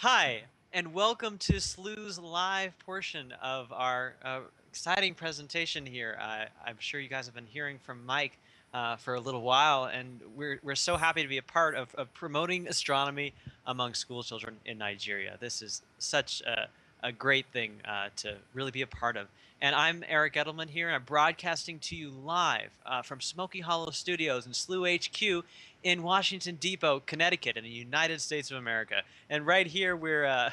Hi, and welcome to SLU's live portion of our exciting presentation here. I'm sure you guys have been hearing from Mike for a little while, and we're so happy to be a part of promoting astronomy among school children in Nigeria. This is such a great thing to really be a part of. And I'm Eric Edelman here, and I'm broadcasting to you live from Smoky Hollow Studios and SLU HQ in Washington Depot, Connecticut, in the United States of America. And right here, we're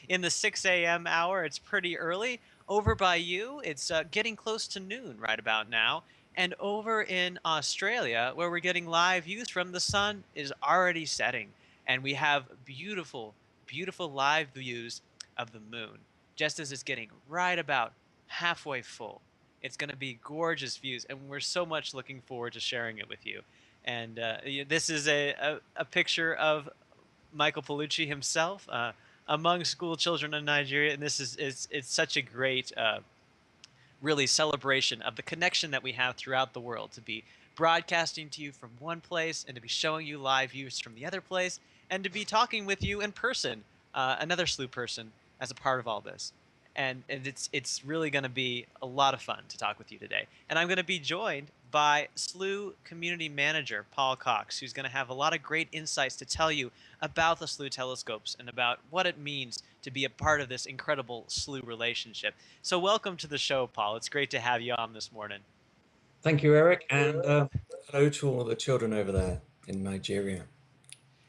in the 6 a.m. hour. It's pretty early. Over by you, it's getting close to noon right about now. And over in Australia, where we're getting live views from, the sun is already setting, and we have beautiful, beautiful live views of the moon, just as it's getting right about halfway full. It's going to be gorgeous views, and we're so much looking forward to sharing it with you. And this is a picture of Michael Palucci himself among school children in Nigeria, and this is it's such a great, really celebration of the connection that we have throughout the world to be broadcasting to you from one place and to be showing you live views from the other place and to be talking with you in person, another SLU person, as a part of all this. And it's really going to be a lot of fun to talk with you today. And I'm going to be joined by SLU community manager Paul Cox, who's going to have a lot of great insights to tell you about the SLU telescopes and about what it means to be a part of this incredible SLU relationship. So welcome to the show, Paul. It's great to have you on this morning. Thank you, Eric, and hello to all the children over there in Nigeria.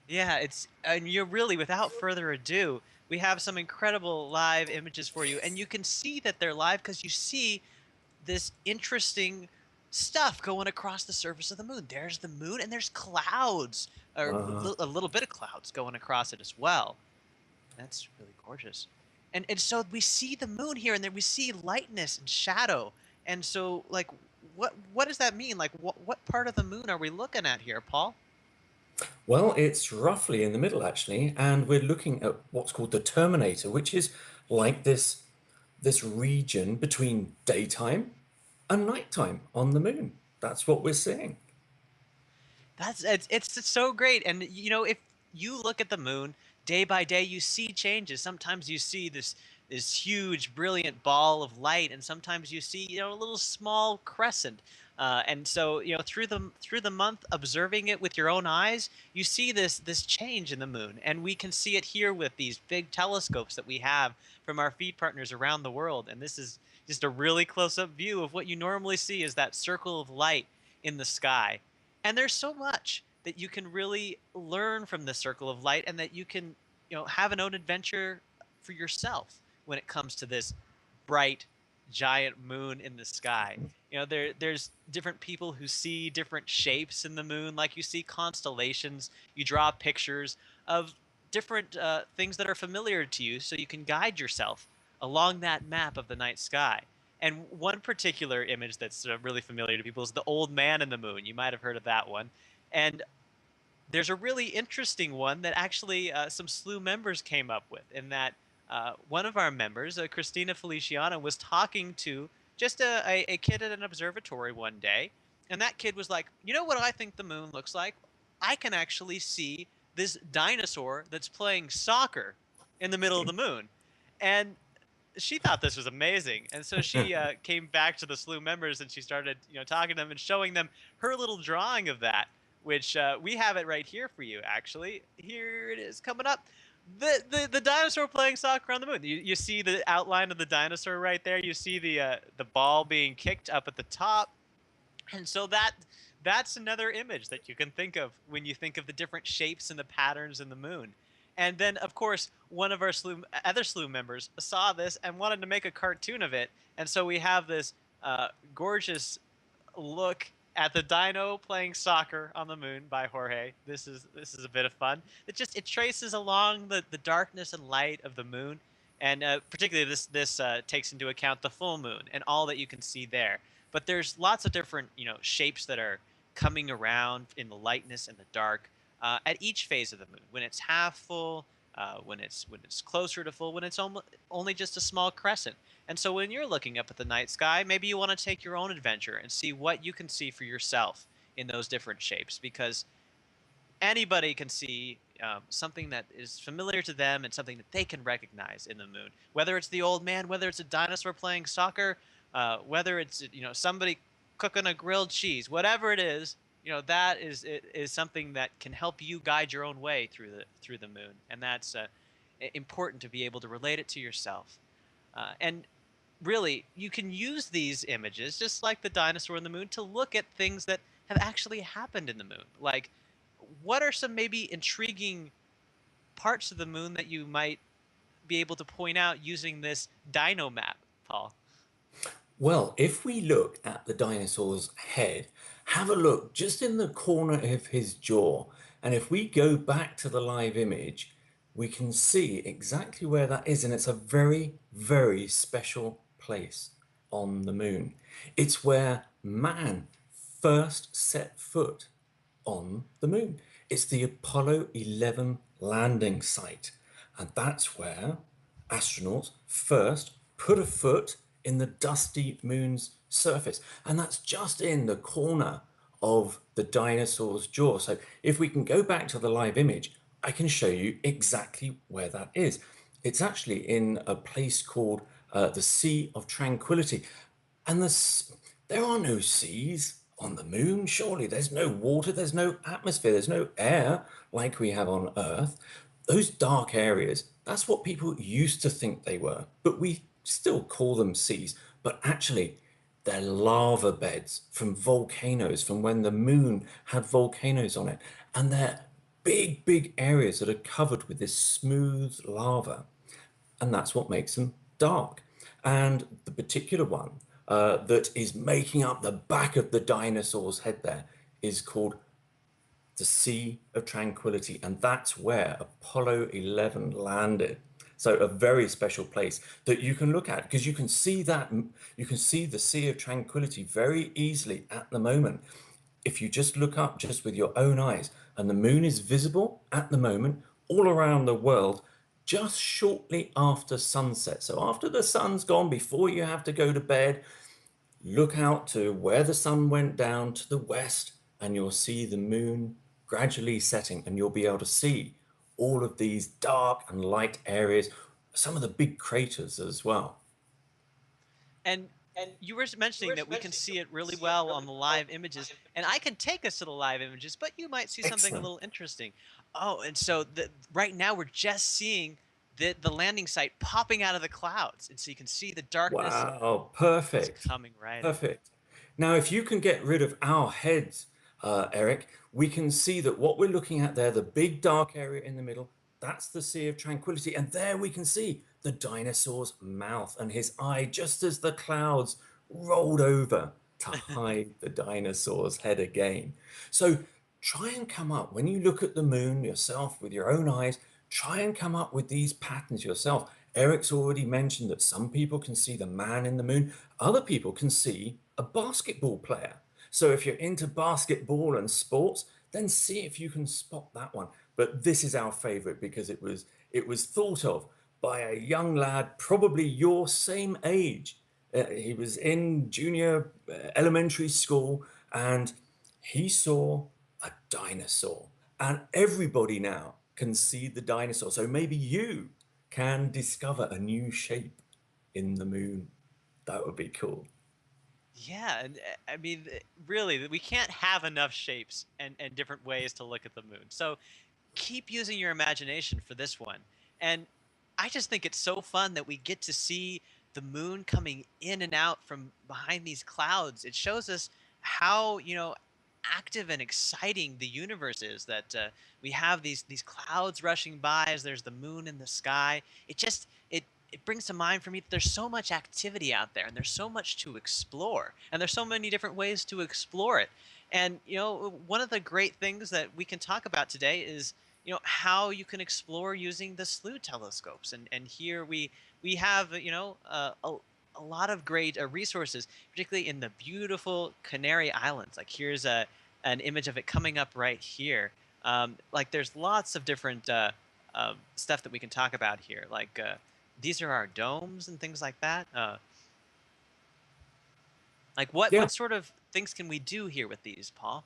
Yeah, and you're really, without further ado, we have some incredible live images for you, and you can see that they're live because you see this interesting stuff going across the surface of the moon. There's the moon, and there's clouds, or Uh, a little bit of clouds going across it as well. That's really gorgeous. And so we see the moon here, and then we see lightness and shadow. And so, like, what does that mean? Like, what part of the moon are we looking at here, Paul? well, it's roughly in the middle, actually, and we're looking at what's called the terminator, which is like this region between daytime and nighttime on the moon. That's what we're seeing. That's it's so great. And if you look at the moon day by day, you see changes. Sometimes you see this huge, brilliant ball of light, and sometimes you see a little small crescent. And so through the month, observing it with your own eyes, you see this change in the moon, and we can see it here with these big telescopes that we have from our feed partners around the world. And this is just a really close-up view of what you normally see is that circle of light in the sky. And there's so much that you can really learn from the circle of light, and that you can have an own adventure for yourself when it comes to this bright giant moon in the sky. There's different people who see different shapes in the moon, like you see constellations. You draw pictures of different things that are familiar to you, so you can guide yourself along that map of the night sky. And one particular image that's really familiar to people is the old man in the moon. You might have heard of that one. And there's a really interesting one that actually some SLU members came up with, in that one of our members, Christina Feliciano, was talking to just a kid at an observatory one day. And that kid was like, you know what I think the moon looks like? I can actually see this dinosaur that's playing soccer in the middle of the moon. And she thought this was amazing, and so she came back to the SLU members, and she started, talking to them and showing them her little drawing of that, which we have it right here for you. Actually, here it is coming up. The dinosaur playing soccer on the moon. You see the outline of the dinosaur right there. You see the ball being kicked up at the top, and so that's another image that you can think of when you think of the different shapes and the patterns in the moon. And then, of course, one of our other SLU members saw this and wanted to make a cartoon of it. And so we have this gorgeous look at the dino playing soccer on the moon by Jorge. This is a bit of fun. It traces along the darkness and light of the moon, and particularly this takes into account the full moon and all that you can see there. But there's lots of different shapes that are coming around in the lightness and the dark at each phase of the moon. When it's half full, when it's closer to full, when it's only just a small crescent. And so when you're looking up at the night sky, maybe you want to take your own adventure and see what you can see for yourself in those different shapes, because anybody can see something that is familiar to them and something that they can recognize in the moon. Whether it's the old man, whether it's a dinosaur playing soccer, whether it's somebody cooking a grilled cheese, whatever it is, that is something that can help you guide your own way through the moon, and that's important to be able to relate it to yourself. And really, you can use these images, just like the dinosaur in the moon, to look at things that have actually happened in the moon. Like, what are some maybe intriguing parts of the moon that you might be able to point out using this dino map, Paul? Well, if we look at the dinosaur's head, have a look just in the corner of his jaw. And if we go back to the live image, we can see exactly where that is. And it's a very, very special place on the moon. It's where man first set foot on the moon. It's the Apollo 11 landing site. And that's where astronauts first put a foot in the dusty moon's surface. And that's just in the corner of the dinosaur's jaw. So if we can go back to the live image, I can show you exactly where that is. It's actually in a place called the Sea of Tranquility. And there are no seas on the moon, surely. There's no water, there's no atmosphere, there's no air like we have on Earth. Those dark areas, that's what people used to think they were, but we still call them seas. But actually, they're lava beds from volcanoes, from when the moon had volcanoes on it. And they're big, big areas that are covered with this smooth lava, and that's what makes them dark. And the particular one that is making up the back of the dinosaur's head there is called the Sea of Tranquility, and that's where Apollo 11 landed. So a very special place that you can look at, because you can see the Sea of Tranquility very easily at the moment. If you just look up just with your own eyes, and the moon is visible at the moment all around the world just shortly after sunset. So after the sun's gone, before you have to go to bed, look out to where the sun went down to the west, and you'll see the moon gradually setting, and you'll be able to see all of these dark and light areas, some of the big craters as well. And you were mentioning that we can see it really well on the live images, and I can take us to the live images, but you might see something a Excellent. little interesting. Oh, and so right now we're just seeing the landing site popping out of the clouds, and so you can see the darkness Wow, is perfect. coming right in. Perfect. Now, if you can get rid of our heads, Eric, we can see that what we're looking at there, the big dark area in the middle, that's the Sea of Tranquility. And there we can see the dinosaur's mouth and his eye, just as the clouds rolled over to hide the dinosaur's head again. So try and come up, when you look at the moon yourself with your own eyes, try and come up with these patterns yourself. Eric's already mentioned that some people can see the man in the moon, other people can see a basketball player. So if you're into basketball and sports, then see if you can spot that one. But this is our favorite because it was thought of by a young lad, probably your same age. He was in junior elementary school, and he saw a dinosaur. And everybody now can see the dinosaur. So maybe you can discover a new shape in the moon. That would be cool. Yeah, and I mean, really, we can't have enough shapes and different ways to look at the moon. So keep using your imagination for this one. And I just think it's so fun that we get to see the moon coming in and out from behind these clouds. It shows us how, active and exciting the universe is, that we have these clouds rushing by as there's the moon in the sky. It brings to mind for me that there's so much activity out there, and there's so much to explore, and there's so many different ways to explore it. And one of the great things that we can talk about today is how you can explore using the SLU telescopes. And here we have a lot of great resources, particularly in the beautiful Canary Islands. Like, here's an image of it coming up right here. Like, there's lots of different stuff that we can talk about here. Like, these are our domes and things like that. Like, what Yeah. sort of things can we do here with these, Paul?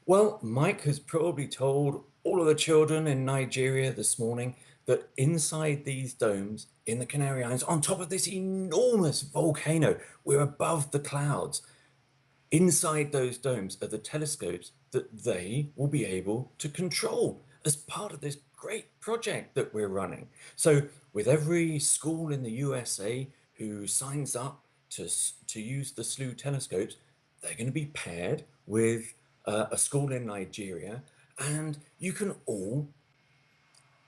Well, Mike has probably told all of the children in Nigeria this morning that inside these domes in the Canary Islands, on top of this enormous volcano, we're above the clouds. Inside those domes are the telescopes that they will be able to control as part of this great project that we're running. So, with every school in the USA who signs up to use the SLU telescopes, they're going to be paired with a school in Nigeria, and you can all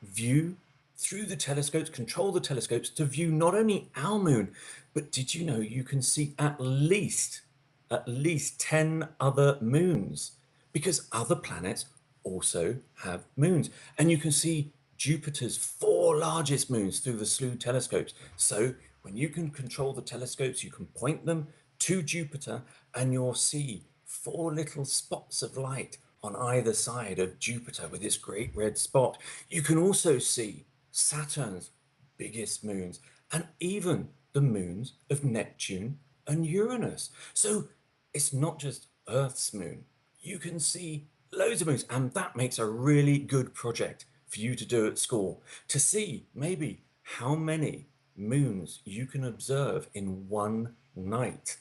view through the telescopes, control the telescopes to view not only our moon, but did you know you can see at least 10 other moons because other planets also have moons. And you can see Jupiter's four largest moons through the SLU telescopes. So when you can control the telescopes, you can point them to Jupiter and you'll see four little spots of light on either side of Jupiter with this great red spot. You can also see Saturn's biggest moons and even the moons of Neptune and Uranus. So it's not just Earth's moon. You can see loads of moons, and that makes a really good project for you to do at school to see maybe how many moons you can observe in one night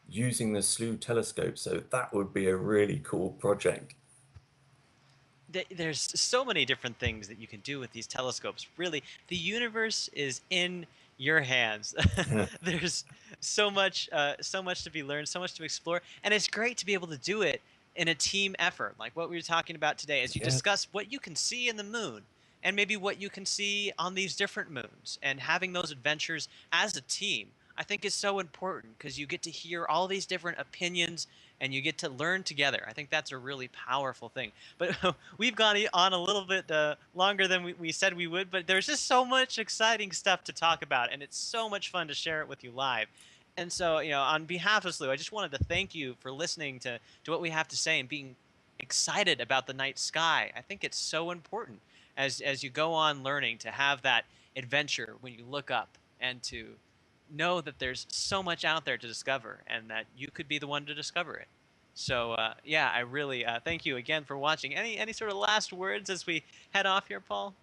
using the SLU telescope. So that would be a really cool project. There's so many different things that you can do with these telescopes. Really, the universe is in your hands. There's so much to be learned, so much to explore, and it's great to be able to do it in a team effort, like what we were talking about today, as you Yeah, discuss what you can see in the moon, and maybe what you can see on these different moons, and having those adventures as a team. I think is so important because you get to hear all these different opinions and you get to learn together. I think that's a really powerful thing. But we've gone on a little bit longer than we said we would, but there's just so much exciting stuff to talk about, and it's so much fun to share it with you live. And so, on behalf of SLU, I just wanted to thank you for listening to what we have to say and being excited about the night sky. I think it's so important as you go on learning to have that adventure when you look up and to know that there's so much out there to discover and that you could be the one to discover it. So yeah, I really thank you again for watching. Any sort of last words as we head off here, Paul?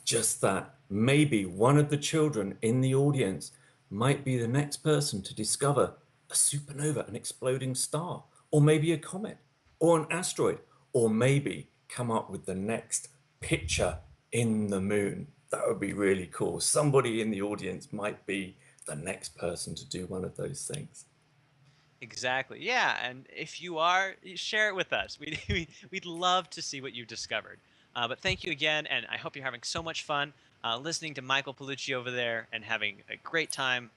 just that. Maybe one of the children in the audience might be the next person to discover a supernova, an exploding star, or maybe a comet, or an asteroid, or maybe come up with the next picture in the moon. That would be really cool. Somebody in the audience might be the next person to do one of those things. Exactly. Yeah, and if you are, share it with us. We'd love to see what you've discovered. But thank you again, and I hope you're having so much fun listening to Michael Palucci over there and having a great time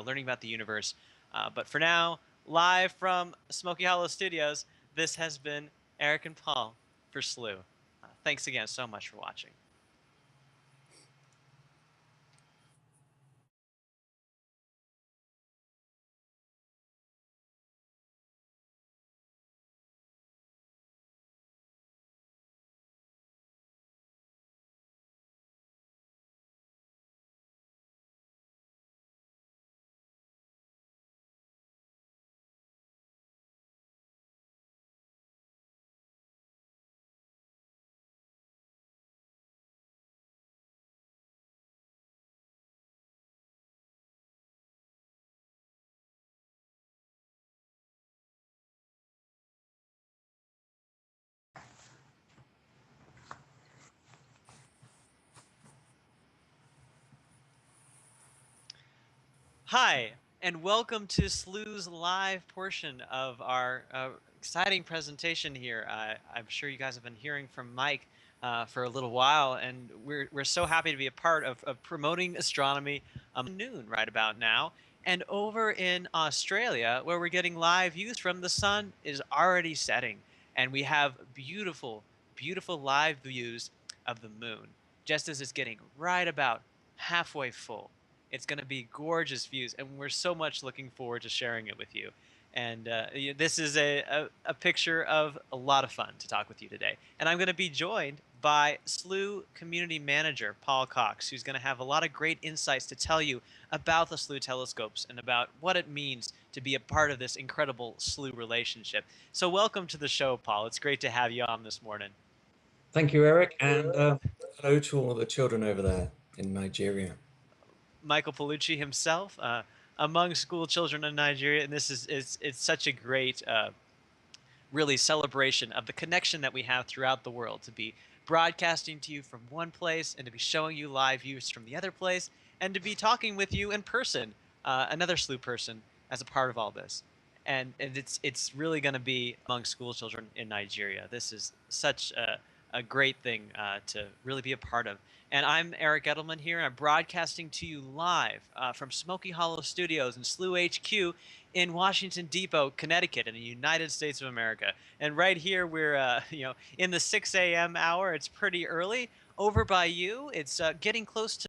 learning about the universe. But for now, live from Smoky Hollow Studios, this has been Eric and Paul for SLU. Thanks again so much for watching. Hi, and welcome to SLU's live portion of our exciting presentation here. I'm sure you guys have been hearing from Mike for a little while, and we're so happy to be a part of promoting astronomy noon right about now. And over in Australia, where we're getting live views from, the sun is already setting, and we have beautiful, beautiful live views of the moon, just as it's getting right about halfway full. It's going to be gorgeous views, and we're so much looking forward to sharing it with you. And this is a picture of a lot of fun to talk with you today. And I'm going to be joined by SLU Community Manager Paul Cox, who's going to have a lot of great insights to tell you about the SLU telescopes and about what it means to be a part of this incredible SLU relationship. So, welcome to the show, Paul. It's great to have you on this morning. Thank you, Eric, and hello to all the children over there in Nigeria. Michael Palucci himself, among school children in Nigeria, and this is it's such a great really celebration of the connection that we have throughout the world to be broadcasting to you from one place and to be showing you live views from the other place and to be talking with you in person, another SLU person, as a part of all this. And it's really going to be among school children in Nigeria. This is such a great thing to really be a part of. And I'm Eric Edelman here, and I'm broadcasting to you live from Smoky Hollow Studios and SLU HQ in Washington Depot, Connecticut, in the United States of America. And right here, we're in the 6 a.m. hour. It's pretty early. Over by you, it's getting close to